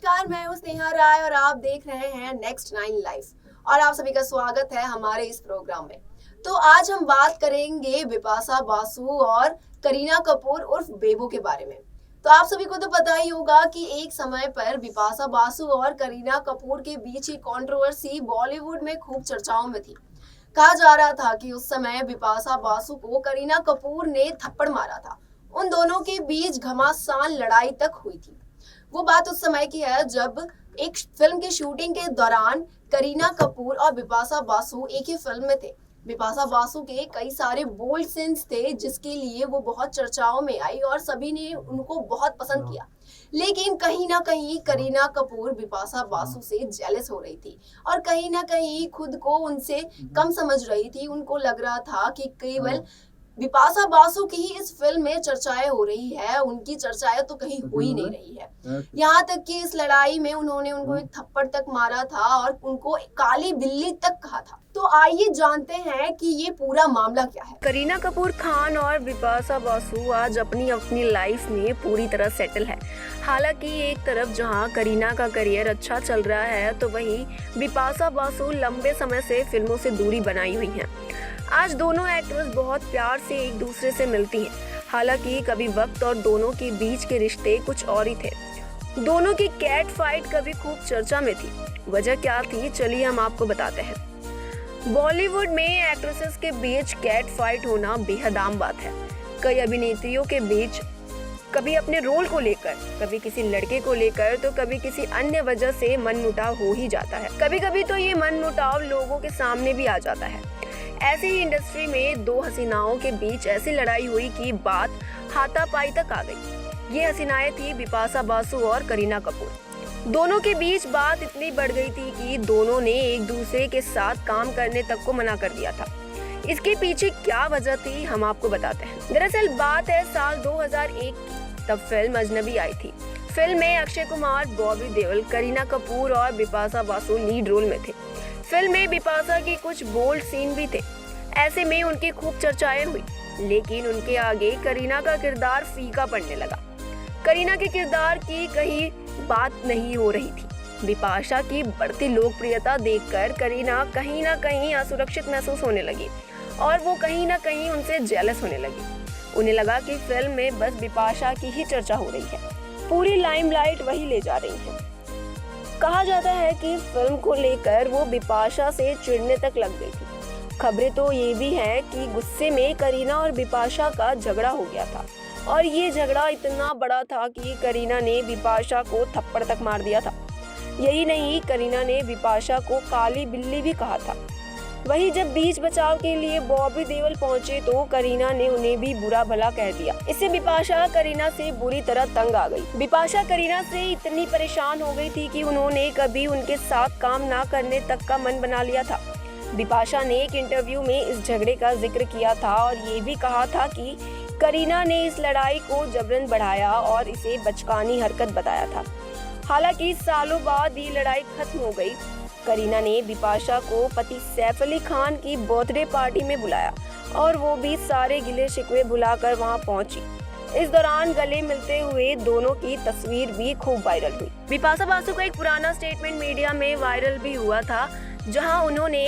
नमस्कार, मैं हूँ स्नेहा राय और आप देख रहे हैं नेक्स्ट 9 लाइफ और आप सभी का स्वागत है हमारे इस प्रोग्राम में। तो आज हम बात करेंगे बिपाशा बासु और करीना कपूर उर्फ बेबो के बारे में। तो आप सभी को तो पता ही होगा कि एक समय पर बिपाशा बासु और करीना कपूर के बीच की कंट्रोवर्सी बॉलीवुड में खूब चर्चाओं में थी। कहा जा रहा था कि उस समय बिपाशा बासु को करीना कपूर ने थप्पड़ मारा था। उन दोनों के बीच घमासान लड़ाई तक हुई थी। वो बात उस समय की है जब एक फिल्म की शूटिंग के दौरान करीना कपूर और बिपाशा बासु एक ही फिल्म में थे। बिपाशा बासु के कई सारे बोल्ड सीन्स थे जिसके लिए वो बहुत चर्चाओं में आई और सभी ने उनको बहुत पसंद किया। लेकिन कहीं ना कहीं करीना कपूर बिपाशा बासु से जेलस हो रही थी और कहीं ना कहीं खुद को उनसे कम समझ रही थी। उनको लग रहा था कि केवल बिपाशा बासु की ही इस फिल्म में चर्चाएं हो रही है, उनकी चर्चाएं तो कहीं हो ही नहीं रही है। यहाँ तक कि इस लड़ाई में उन्होंने उनको एक थप्पड़ तक मारा था और उनको काली बिल्ली तक कहा था। तो आइए जानते हैं कि ये पूरा मामला क्या है। करीना कपूर खान और बिपाशा बासु आज अपनी अपनी लाइफ में पूरी तरह सेटल है। हालांकि एक तरफ जहां करीना का करियर अच्छा चल रहा है तो वहीं बिपाशा बासु लंबे समय से फिल्मों से दूरी बनाई हुई हैं। आज दोनों एक्ट्रेस बहुत प्यार से एक दूसरे से मिलती हैं। हालांकि कभी वक्त और दोनों के बीच के रिश्ते कुछ और ही थे। दोनों की कैट फाइट कभी खूब चर्चा में थी। वजह क्या थी, चलिए हम आपको बताते हैं। बॉलीवुड में एक्ट्रेसेस के बीच कैट फाइट होना बेहद आम बात है। कई अभिनेत्रियों के बीच कभी अपने रोल को लेकर, कभी किसी लड़के को लेकर, तो कभी किसी अन्य वजह से मनमुटाव हो ही जाता है। कभी कभी तो ये मनमुटाव लोगों के सामने भी आ जाता है। ऐसे ही इंडस्ट्री में दो हसीनाओं के बीच ऐसी लड़ाई हुई कि बात हाथापाई तक आ गई। ये हसीनाएं थी बिपाशा बासु और करीना कपूर। दोनों के बीच बात इतनी बढ़ गई थी कि दोनों ने एक दूसरे के साथ काम करने तक को मना कर दिया था। इसके पीछे क्या वजह थी, हम आपको बताते हैं। दरअसल बात है साल 2001 की। तब फिल्म अजनबी आई थी। फिल्म में अक्षय कुमार, बॉबी देओल, करीना कपूर और बिपाशा बासु लीड रोल में थे। फिल्म में बिपाशा के कुछ बोल्ड सीन भी थे। ऐसे में उनकी खूब चर्चाएं हुई, लेकिन उनके आगे करीना का किरदार फीका पड़ने लगा। करीना के किरदार की कहीं बात नहीं हो रही थी। बिपाशा की बढ़ती लोकप्रियता देखकर करीना कहीं ना कहीं असुरक्षित महसूस होने लगी और वो कहीं ना कहीं उनसे जेलस होने लगी। उन्हें लगा कि फिल्म में बस बिपाशा की ही चर्चा हो रही है, पूरी लाइमलाइट वही ले जा रही है। कहा जाता है कि फिल्म को लेकर वो बिपाशा से चिढ़ने तक लग गई थी। खबरें तो ये भी हैं कि गुस्से में करीना और बिपाशा का झगड़ा हो गया था और ये झगड़ा इतना बड़ा था कि करीना ने बिपाशा को थप्पड़ तक मार दिया था। यही नहीं, करीना ने बिपाशा को काली बिल्ली भी कहा था। वहीं जब बीच बचाव के लिए बॉबी देओल पहुंचे तो करीना ने उन्हें भी बुरा भला कह दिया। इससे बिपाशा करीना से बुरी तरह तंग आ गई। बिपाशा करीना से इतनी परेशान हो गई थी कि उन्होंने कभी उनके साथ काम ना करने तक का मन बना लिया था। बिपाशा ने एक इंटरव्यू में इस झगड़े का जिक्र किया था और ये भी कहा था कि करीना ने इस लड़ाई को जबरन बढ़ाया और इसे बचकानी हरकत बताया था। हालांकि सालों बाद ये लड़ाई खत्म हो गई। करीना ने बिपाशा को पति सैफ अली खान की बर्थडे पार्टी में बुलाया और वो भी सारे गिले शिकवे भुलाकर वहां पहुंची। इस दौरान गले मिलते हुए दोनों की तस्वीर भी खूब वायरल हुई। बिपाशा बासु का एक पुराना स्टेटमेंट मीडिया में वायरल भी हुआ था, जहां उन्होंने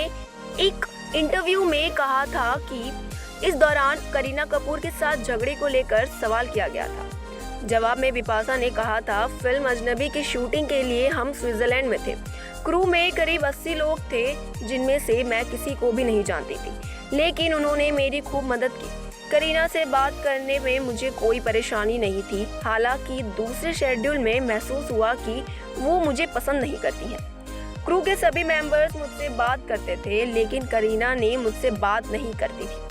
एक इंटरव्यू में कहा था कि इस दौरान करीना कपूर के साथ झगड़े को लेकर सवाल किया गया था। जवाब में बिपाशा ने कहा था, फिल्म अजनबी की शूटिंग के लिए हम स्विट्जरलैंड में थे। क्रू में करीब 80 लोग थे, जिनमें से मैं किसी को भी नहीं जानती थी, लेकिन उन्होंने मेरी खूब मदद की। करीना से बात करने में मुझे कोई परेशानी नहीं थी। हालांकि दूसरे शेड्यूल में महसूस हुआ कि वो मुझे पसंद नहीं करती हैं। क्रू के सभी मेंबर्स मुझसे बात करते थे, लेकिन करीना ने मुझसे बात नहीं करती थी।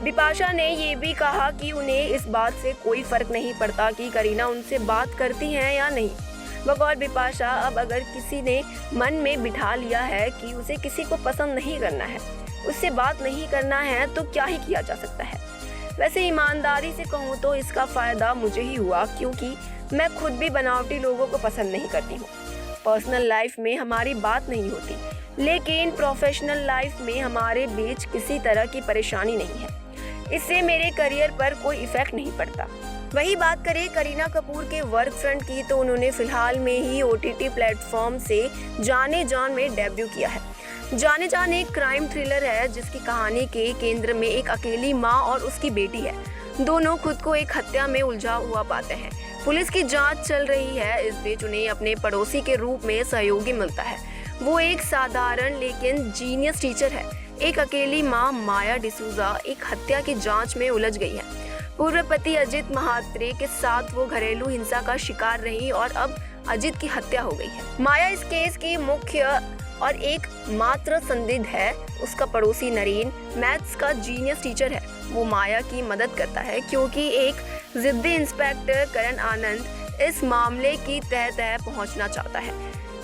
बिपाशा ने ये भी कहा कि उन्हें इस बात से कोई फर्क नहीं पड़ता कि करीना उनसे बात करती हैं या नहीं। बकौल बिपाशा, अब अगर किसी ने मन में बिठा लिया है कि उसे किसी को पसंद नहीं करना है, उससे बात नहीं करना है, तो क्या ही किया जा सकता है। वैसे ईमानदारी से कहूँ तो इसका फ़ायदा मुझे ही हुआ, क्योंकि मैं खुद भी बनावटी लोगों को पसंद नहीं करती हूँ। पर्सनल लाइफ में हमारी बात नहीं होती, लेकिन प्रोफेशनल लाइफ में हमारे बीच किसी तरह की परेशानी नहीं है। इससे मेरे करियर पर कोई इफेक्ट नहीं पड़ता। वही बात करें करीना कपूर के वर्क फ्रंट की तो उन्होंने फिलहाल में ही OTT प्लेटफॉर्म से जाने जान में डेब्यू किया है। जाने जान एक क्राइम थ्रिलर है जिसकी कहानी के केंद्र में एक अकेली माँ और उसकी बेटी है। दोनों खुद को एक हत्या में उलझा हुआ पाते हैं। पुलिस की जांच चल रही है। इस बीच उन्हें अपने पड़ोसी के रूप में सहयोगी मिलता है। वो एक साधारण लेकिन जीनियस टीचर है। एक अकेली माँ माया डिसूजा एक हत्या की जांच में उलझ गई है। पूर्व पति अजित महात्रे के साथ वो घरेलू हिंसा का शिकार रही और अब अजित की हत्या हो गई है। माया इस केस की मुख्य और एक मात्र संदिग्ध है। उसका पड़ोसी नरेन मैथ्स का जीनियस टीचर है। वो माया की मदद करता है क्योंकि एक जिद्दी इंस्पेक्टर करण आनंद इस मामले की तह तह पहुंचना चाहता है।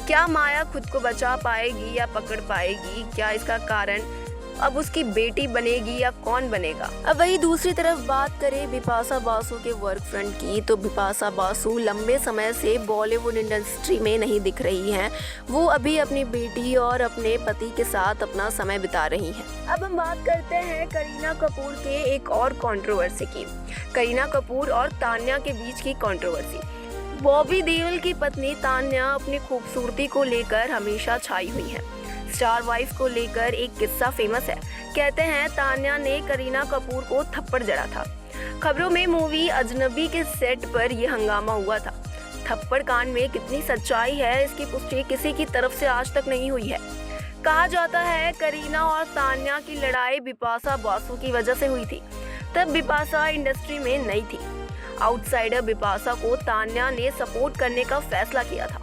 क्या माया खुद को बचा पाएगी या पकड़ पाएगी? क्या इसका कारण अब उसकी बेटी बनेगी या कौन बनेगा? अब वही दूसरी तरफ बात करें बिपाशा बासु के वर्क फ्रंट की तो बिपाशा बासु लंबे समय से बॉलीवुड इंडस्ट्री में नहीं दिख रही हैं। वो अभी अपनी बेटी और अपने पति के साथ अपना समय बिता रही हैं। अब हम बात करते हैं करीना कपूर के एक और कंट्रोवर्सी की। करीना कपूर और तान्या के बीच की कंट्रोवर्सी। बॉबी देओल की पत्नी तान्या अपनी खूबसूरती को लेकर हमेशा छाई हुई है। स्टार वाइफ को लेकर एक किस्सा फेमस है। कहते हैं तान्या ने करीना कपूर को थप्पड़ जड़ा था। खबरों में मूवी अजनबी के सेट पर यह हंगामा हुआ था। थप्पड़ कांड में कितनी सच्चाई है इसकी पुष्टि किसी की तरफ से आज तक नहीं हुई है। कहा जाता है करीना और तान्या की लड़ाई बिपाशा बासु की वजह से हुई थी। तब बिपाशा इंडस्ट्री में नई थी। आउटसाइडर बिपाशा को तान्या ने सपोर्ट करने का फैसला किया था।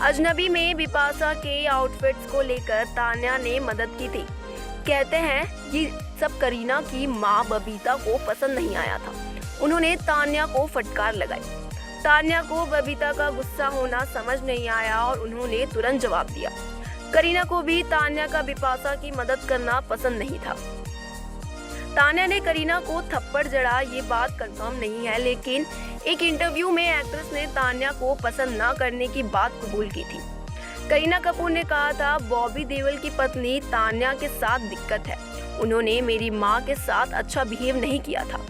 अजनबी में बिपाशा के आउटफिट्स को लेकर तान्या ने मदद की थी। कहते हैं ये सब करीना की मां बबीता को पसंद नहीं आया था। उन्होंने तान्या को फटकार लगाई। तान्या को बबीता का गुस्सा होना समझ नहीं आया और उन्होंने तुरंत जवाब दिया। करीना को भी तान्या का बिपाशा की मदद करना पसंद नहीं था। तान्या ने करीना को थप्पड़ जड़ा ये बात कंफर्म नहीं है, लेकिन एक इंटरव्यू में एक्ट्रेस ने तान्या को पसंद न करने की बात कबूल की थी। करीना कपूर ने कहा था बॉबी देओल की पत्नी तान्या के साथ दिक्कत है। उन्होंने मेरी मां के साथ अच्छा बिहेव नहीं किया था।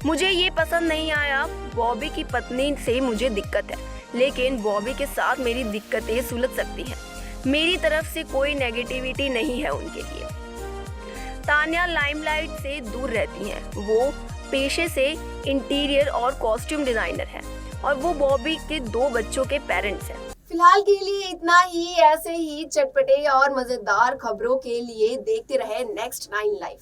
मुझे ये पसंद नहीं आया। बॉबी की पत्नी से मुझे दिक्कत है, लेकिन बॉबी के साथ मेरी दिक्कतें सुलझ सकती हैं। मेरी तरफ से कोई नेगेटिविटी नहीं है उनके लिए। तान्या लाइमलाइट से दूर रहती हैं। वो पेशे से इंटीरियर और कॉस्ट्यूम डिजाइनर हैं और वो बॉबी के 2 बच्चों के पेरेंट्स हैं। फिलहाल के लिए इतना ही। ऐसे ही चटपटे और मजेदार खबरों के लिए देखते रहे नेक्स्ट 9 लाइफ।